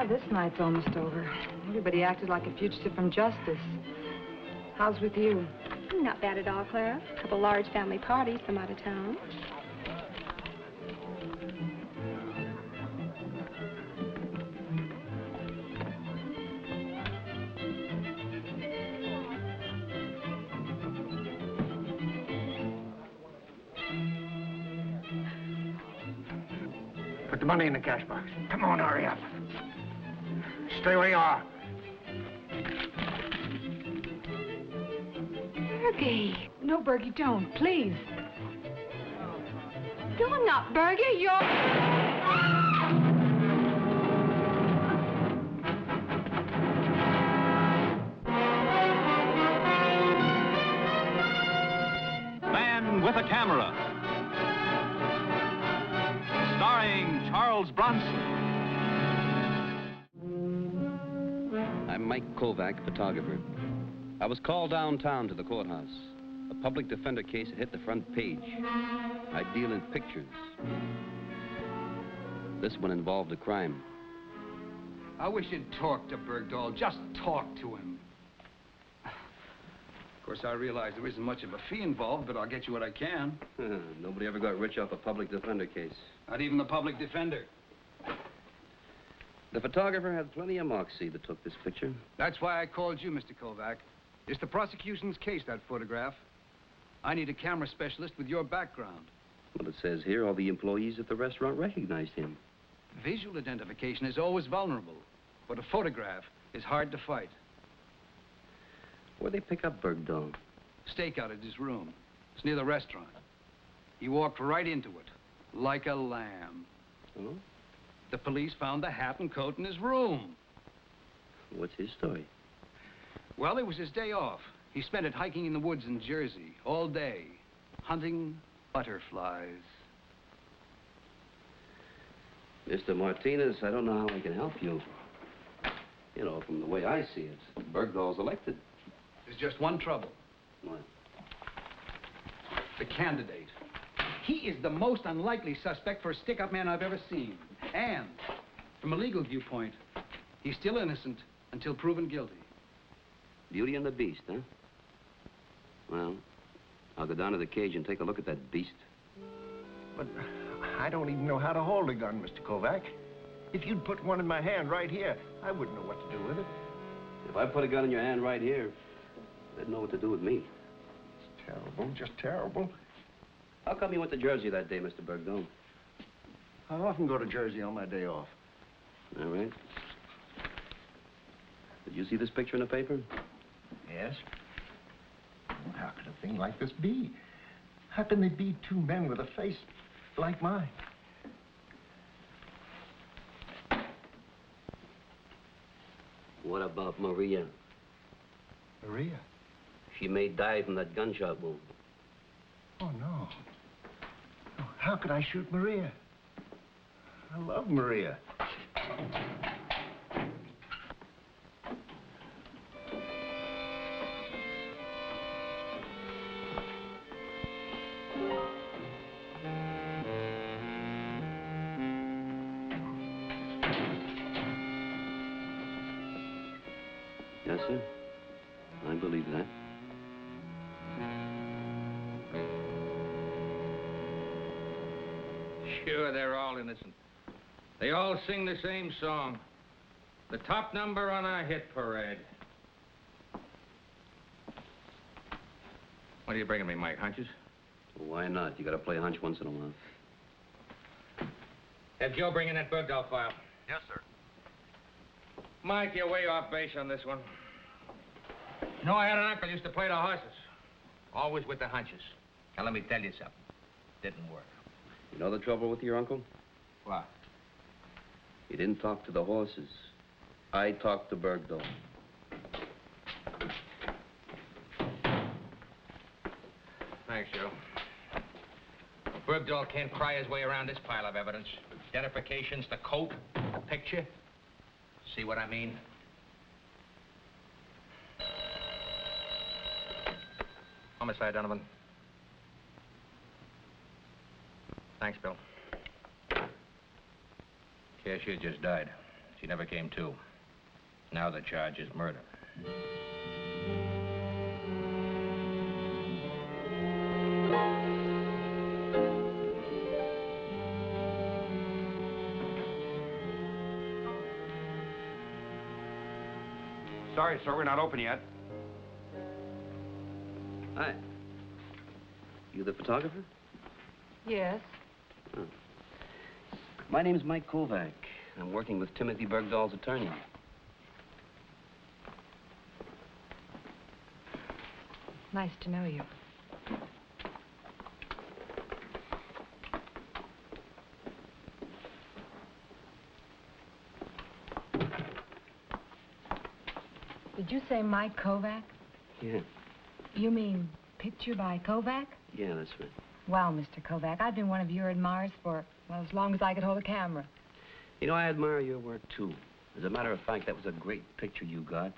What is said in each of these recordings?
this night's almost over. Everybody acted like a fugitive from justice. How's with you? Not bad at all, Clara. A couple large family parties from out of town. Put the money in the cash box. Come on, hurry up. Stay where you are. Bergie. No, Bergie, don't. Please. You're not Bergie. You're... Man with a Camera. Starring Charles Bronson. I'm Mike Kovac, photographer. I was called downtown to the courthouse. A public defender case had hit the front page. I deal in pictures. This one involved a crime. I wish you'd talk to Bergdahl. Just talk to him. Of course, I realize there isn't much of a fee involved, but I'll get you what I can. Nobody ever got rich off a public defender case. Not even the public defender. The photographer had plenty of moxie that took this picture. That's why I called you, Mr. Kovac. It's the prosecution's case, that photograph. I need a camera specialist with your background. Well, it says here all the employees at the restaurant recognized him. Visual identification is always vulnerable, but a photograph is hard to fight. Where'd they pick up Bergdahl? Stakeout at his room. It's near the restaurant. He walked right into it, like a lamb. Oh? The police found the hat and coat in his room. What's his story? Well, it was his day off. He spent it hiking in the woods in Jersey all day, hunting butterflies. Mr. Martinez, I don't know how I can help you. You know, from the way I see it, Bergdahl's elected. There's just one trouble. What? The candidate. He is the most unlikely suspect for a stick-up man I've ever seen. And, from a legal viewpoint, he's still innocent until proven guilty. Beauty and the Beast, huh? Well, I'll go down to the cage and take a look at that beast. But I don't even know how to hold a gun, Mr. Kovac. If you'd put one in my hand right here, I wouldn't know what to do with it. If I put a gun in your hand right here, they'd know what to do with me. It's terrible, just terrible. How come you went to Jersey that day, Mr. Bergdahl? I often go to Jersey on my day off. All right. Did you see this picture in the paper? Yes. How could a thing like this be? How can there be two men with a face like mine? What about Maria? Maria? She may die from that gunshot wound. Oh, no. No, how could I shoot Maria? I love Maria. Yes, sir. I believe that. Sure, they're all innocent. They all sing the same song. The top number on our hit parade. What are you bringing me, Mike? Hunches? Why not? You gotta play a hunch once in a while. Have Joe bring in that Bergdahl file. Yes, sir. Mike, you're way off base on this one. You know, I had an uncle who used to play the horses. Always with the hunches. Now, let me tell you something. Didn't work. You know the trouble with your uncle? What? He didn't talk to the horses. I talked to Bergdahl. Thanks, Joe. Bergdahl can't pry his way around this pile of evidence. Identifications, the coat, the picture. See what I mean? Homicide, Donovan. Thanks, Bill. Cashier just died. She never came to. Now the charge is murder. Sorry, sir, we're not open yet. Hi. You the photographer? Yes. Oh. My name's Mike Kovac. I'm working with Timothy Bergdahl's attorney. Nice to know you. Did you say Mike Kovac? Yeah. You mean picture by Kovac? Yeah, that's right. Well, Mr. Kovac, I've been one of your admirers for, well, as long as I could hold a camera. You know, I admire your work, too. As a matter of fact, that was a great picture you got.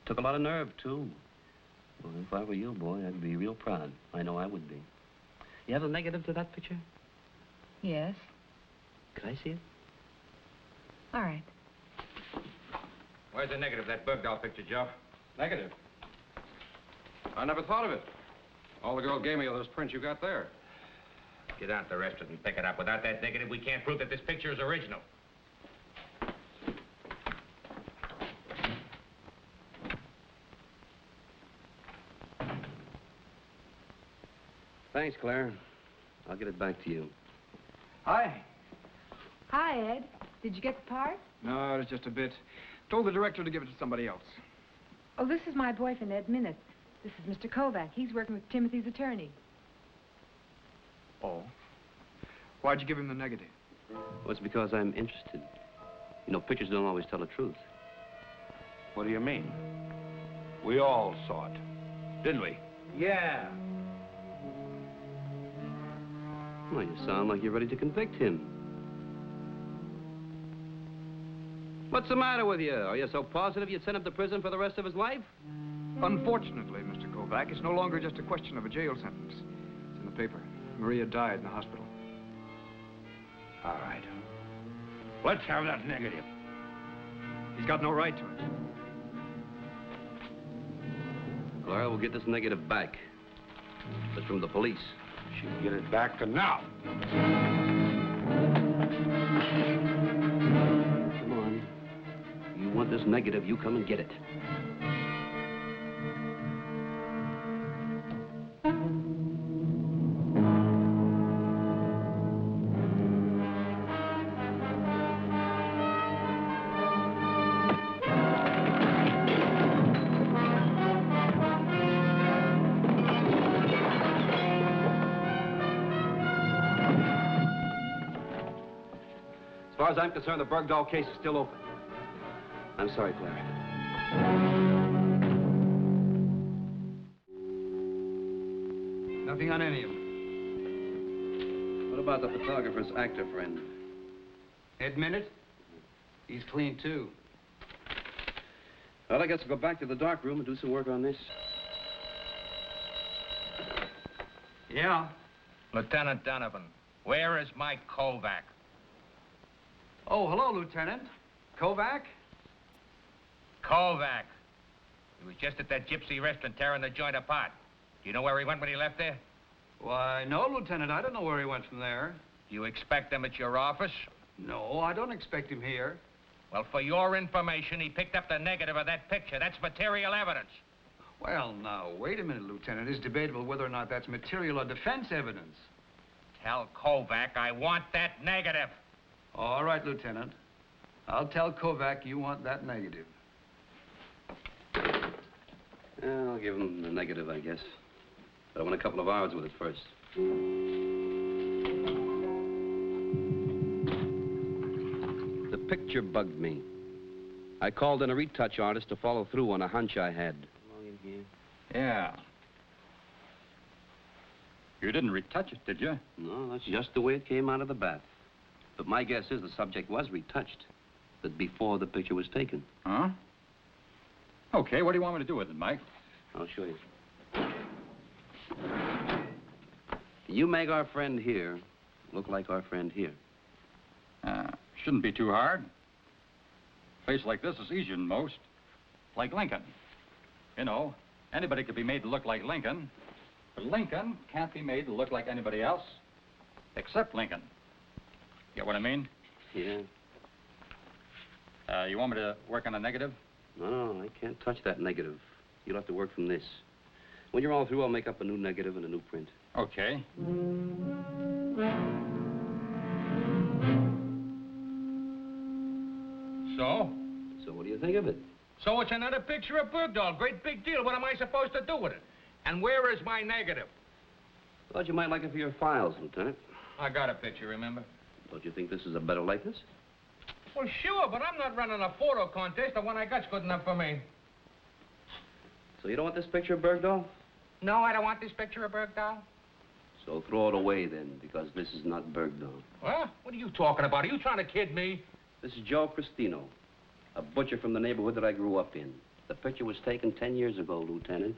Took a lot of nerve, too. Well, if I were you, boy, I'd be real proud. I know I would be. You have a negative to that picture? Yes. Could I see it? All right. Where's the negative of that Bergdahl picture, Joe? Negative. I never thought of it. All the girl gave me are those prints you got there. Get out to the restaurant and pick it up. Without that negative, we can't prove that this picture is original. Thanks, Claire. I'll get it back to you. Hi. Hi, Ed. Did you get the part? No, it was just a bit. Told the director to give it to somebody else. Oh, this is my boyfriend, Ed Minnis. This is Mr. Kovac. He's working with Timothy's attorney. Oh. Why'd you give him the negative? Well, it's because I'm interested. You know, pictures don't always tell the truth. What do you mean? We all saw it, didn't we? Yeah. Well, you sound like you're ready to convict him. What's the matter with you? Are you so positive you'd send him to prison for the rest of his life? Unfortunately, Mr. Kovac, it's no longer just a question of a jail sentence. It's in the paper. Maria died in the hospital. All right. Let's have that negative. He's got no right to it. Clara, we'll get this negative back. It's from the police. She'll get it back now. Come on. You want this negative, you come and get it. As far as I'm concerned, the Bergdahl case is still open. I'm sorry, Claire. Nothing on any of them. What about the photographer's actor friend? Admit it? He's clean, too. Well, I guess I'll go back to the dark room and do some work on this. Yeah. Lieutenant Donovan, where is Mike Kovac? Oh, hello, Lieutenant. Kovac? Kovac. He was just at that gypsy restaurant tearing the joint apart. Do you know where he went when he left there? Why, no, Lieutenant. I don't know where he went from there. Do you expect him at your office? No, I don't expect him here. Well, for your information, he picked up the negative of that picture. That's material evidence. Well, now, wait a minute, Lieutenant. It's debatable whether or not that's material or defense evidence. Tell Kovac I want that negative. All right, Lieutenant. I'll tell Kovac you want that negative. Yeah, I'll give him the negative, I guess. But I want a couple of hours with it first. The picture bugged me. I called in a retouch artist to follow through on a hunch I had. Yeah. You didn't retouch it, did you? No, that's just the way it came out of the bath. But my guess is the subject was retouched. But before the picture was taken. Huh? Okay, what do you want me to do with it, Mike? I'll show you. You make our friend here look like our friend here. Shouldn't be too hard. face like this is easier than most. Like Lincoln. You know, anybody could be made to look like Lincoln, but Lincoln can't be made to look like anybody else except Lincoln. Get what I mean? Yeah. You want me to work on a negative? No, I can't touch that negative. You'll have to work from this. When you're all through, I'll make up a new negative and a new print. Okay. So? So what do you think of it? So it's another picture of Bergdahl. Great big deal. What am I supposed to do with it? And where is my negative? Thought you might like it for your files, Lieutenant. I got a picture, remember? Don't you think this is a better likeness? Well, sure, but I'm not running a photo contest. The one I got's good enough for me. So you don't want this picture of Bergdahl? No, I don't want this picture of Bergdahl. So throw it away then, because this is not Bergdahl. What? What are you talking about? Are you trying to kid me? This is Joe Cristino, a butcher from the neighborhood that I grew up in. The picture was taken 10 years ago, Lieutenant.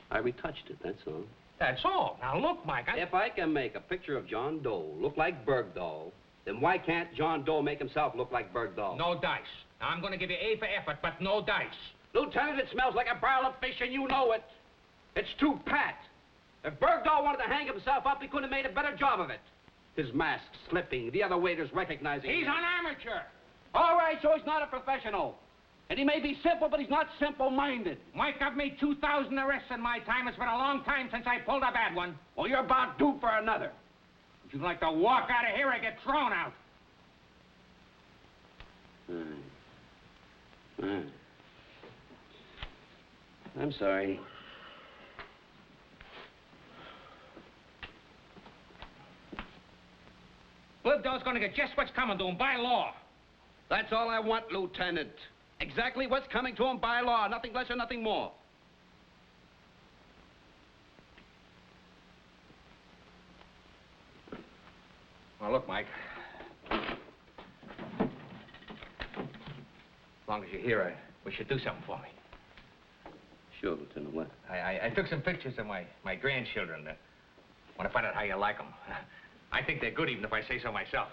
I retouched it, that's all. That's all. Now, look, Mike, If I can make a picture of John Doe look like Bergdahl, then why can't John Doe make himself look like Bergdahl? No dice. Now, I'm going to give you A for effort, but no dice. Lieutenant, it smells like a barrel of fish, and you know it. It's too pat. If Bergdahl wanted to hang himself up, he could have made a better job of it. His mask slipping, the other waiters recognizing him. He's an amateur. All right, so he's not a professional. And he may be simple, but he's not simple-minded. Mike, I've made 2,000 arrests in my time. It's been a long time since I pulled a bad one. Well, you're about due for another. If you'd like to walk out of here or get thrown out. I'm sorry. Bergdahl's going to get just what's coming to him by law. That's all I want, Lieutenant. Exactly what's coming to him by law. Nothing less or nothing more. Well, look, Mike. As long as you're here, we should do something for me. Sure, Lieutenant. What? I took some pictures of my grandchildren. Want to find out how you like them. I think they're good, even if I say so myself.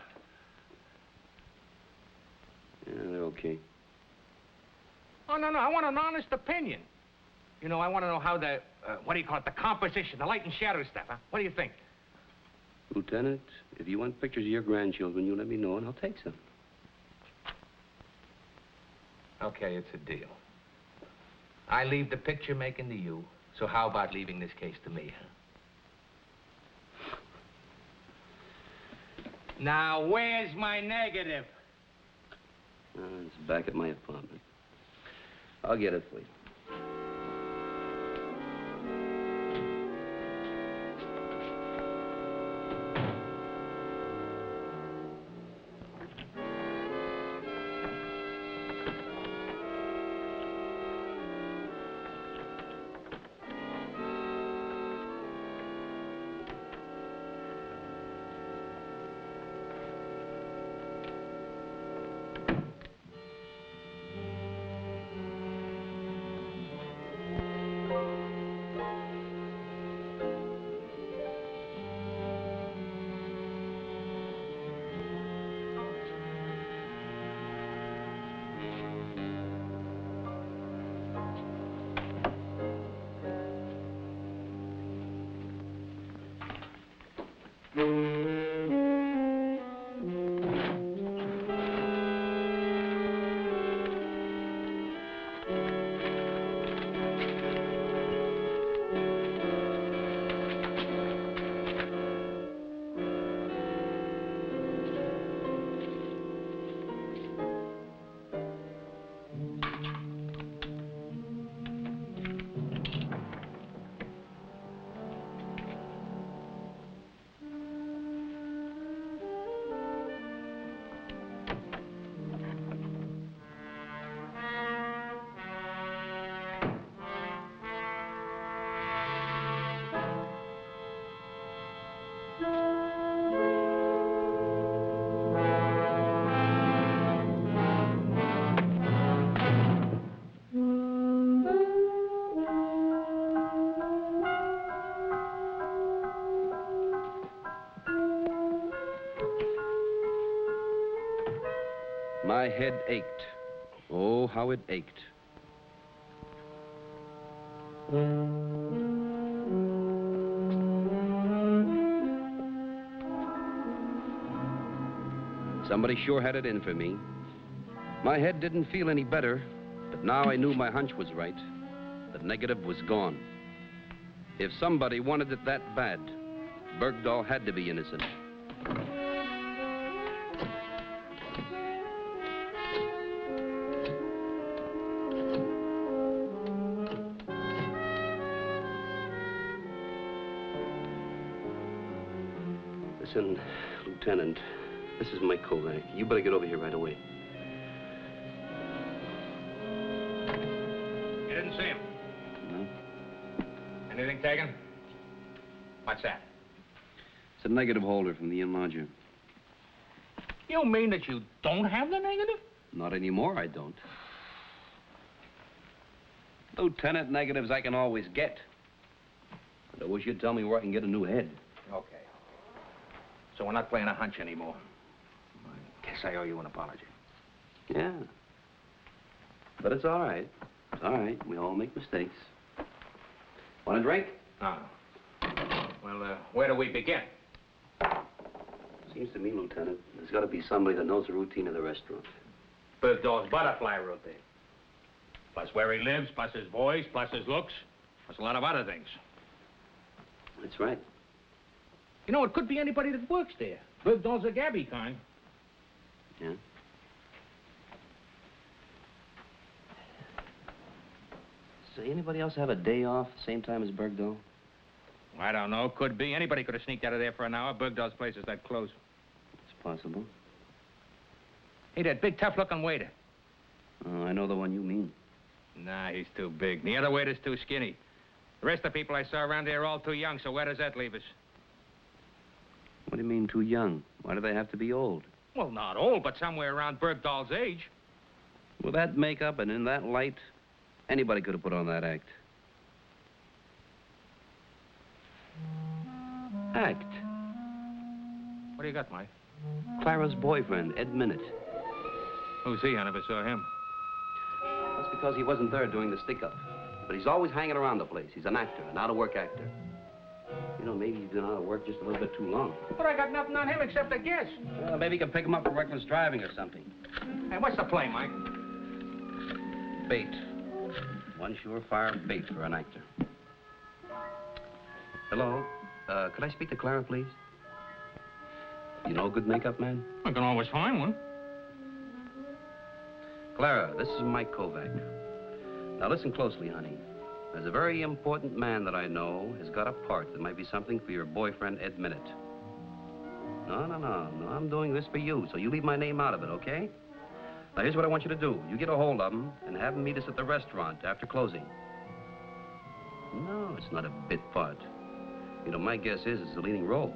Yeah, they're okay. Oh, no, I want an honest opinion. You know, I want to know how the, what do you call it, the composition, the light and shadow stuff, huh? What do you think? Lieutenant, if you want pictures of your grandchildren, you let me know and I'll take some. Okay, it's a deal. I leave the picture making to you, so how about leaving this case to me, huh? Now, where's my negative? It's back at my apartment. I'll get it for you. My head ached. Oh, how it ached. Somebody sure had it in for me. My head didn't feel any better, but now I knew my hunch was right. The negative was gone. If somebody wanted it that bad, Bergdahl had to be innocent. Listen, Lieutenant, this is Mike Kovac. You better get over here right away. You didn't see him? No? Anything taken? What's that? It's a negative holder from the enlarger. You mean that you don't have the negative? Not anymore, I don't. Lieutenant, negatives I can always get. But I wish you'd tell me where I can get a new head. Okay. So we're not playing a hunch anymore. I guess I owe you an apology. Yeah. But it's all right. It's all right. We all make mistakes. Want a drink? No. Well, where do we begin? Seems to me, Lieutenant, there's got to be somebody that knows the routine of the restaurant. Bergdahl's butterfly routine. Plus where he lives, plus his voice, plus his looks, plus a lot of other things. That's right. You know, it could be anybody that works there. Bergdahl's a gabby kind. Yeah? Say, anybody else have a day off same time as Bergdahl? I don't know. Could be. Anybody could have sneaked out of there for an hour. Bergdahl's place is that close. It's possible. Hey, that big, tough-looking waiter. Oh, I know the one you mean. Nah, he's too big. The other waiter's too skinny. The rest of the people I saw around there are all too young, so where does that leave us? What do you mean, too young? Why do they have to be old? Well, not old, but somewhere around Bergdahl's age. With that makeup and in that light, anybody could have put on that act. Act? What do you got, Mike? Clara's boyfriend, Ed Minute. Who's he? I never saw him. That's because he wasn't there during the stick-up. But he's always hanging around the place. He's an actor, an out-of-work actor. You know, maybe he's been out of work just a little bit too long. But I got nothing on him except a guess. Well, maybe you can pick him up for reckless driving or something. Hey, what's the play, Mike? Bait. One surefire bait for an actor. Hello? Could I speak to Clara, please? You know a good makeup man? I can always find one. Clara, this is Mike Kovac. Now listen closely, honey. There's a very important man that I know has got a part that might be something for your boyfriend, Ed Minute. No, I'm doing this for you, so you leave my name out of it, okay? Now, here's what I want you to do. You get a hold of him and have him meet us at the restaurant after closing. No, it's not a bit part. You know, my guess is it's the leading role.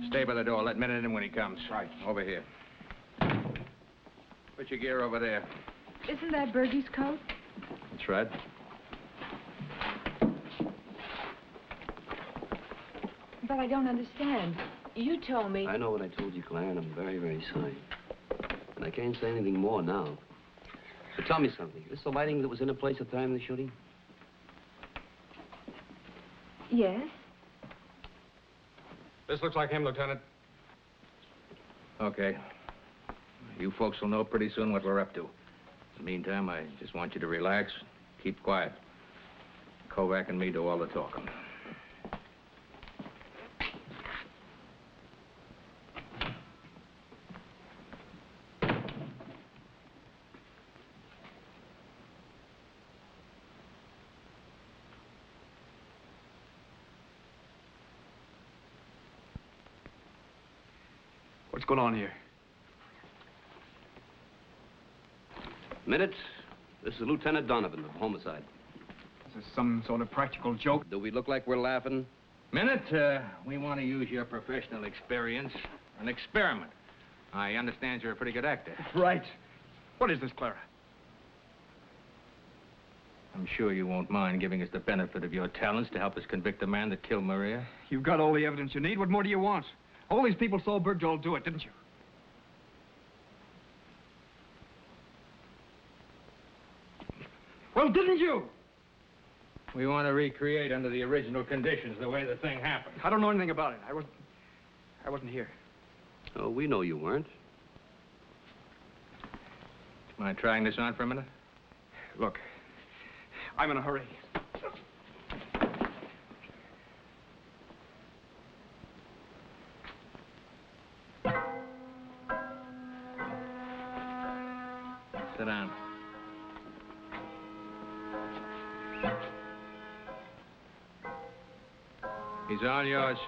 Stay by the door. Let Minute in when he comes. Right. Over here. Put your gear over there. Isn't that Bergie's coat? That's right. But I don't understand. You told me... I know what I told you, Clara, and I'm very, very sorry. And I can't say anything more now. But tell me something. Is this the lighting that was in the place at the time of the shooting? Yes? This looks like him, Lieutenant. Okay. You folks will know pretty soon what we're up to. In the meantime, I just want you to relax, keep quiet. Kovac and me do all the talking. What's going on here? Minute, this is Lieutenant Donovan of Homicide. Is this some sort of practical joke? Do we look like we're laughing? Minute, we want to use your professional experience. An experiment. I understand you're a pretty good actor. Right. What is this, Clara? I'm sure you won't mind giving us the benefit of your talents to help us convict the man that killed Maria. You've got all the evidence you need. What more do you want? All these people saw Bergdahl do it, didn't you? Well, didn't you? We want to recreate under the original conditions the way the thing happened. I don't know anything about it. I wasn't here. Oh, we know you weren't. Mind trying this on for a minute? Look, I'm in a hurry. Sit down. He's all yours.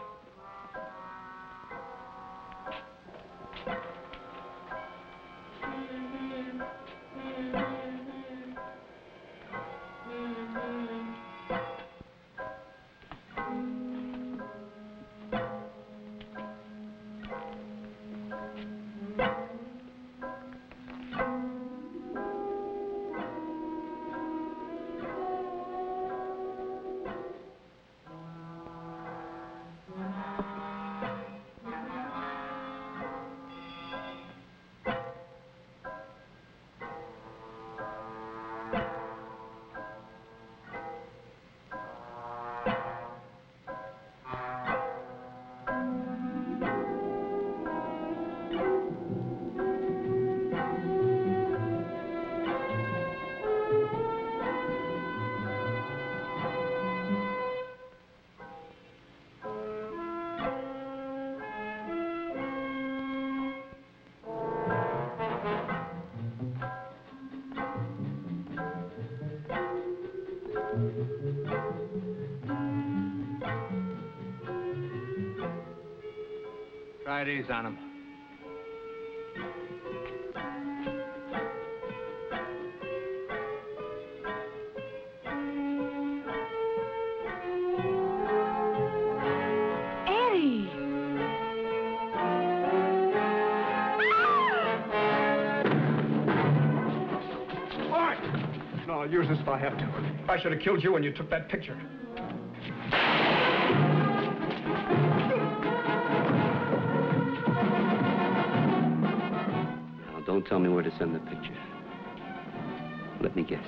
Try these on him. Eddie! All right. No, I'll use this if I have to. I should have killed you when you took that picture. Now, don't tell me where to send the picture. Let me guess.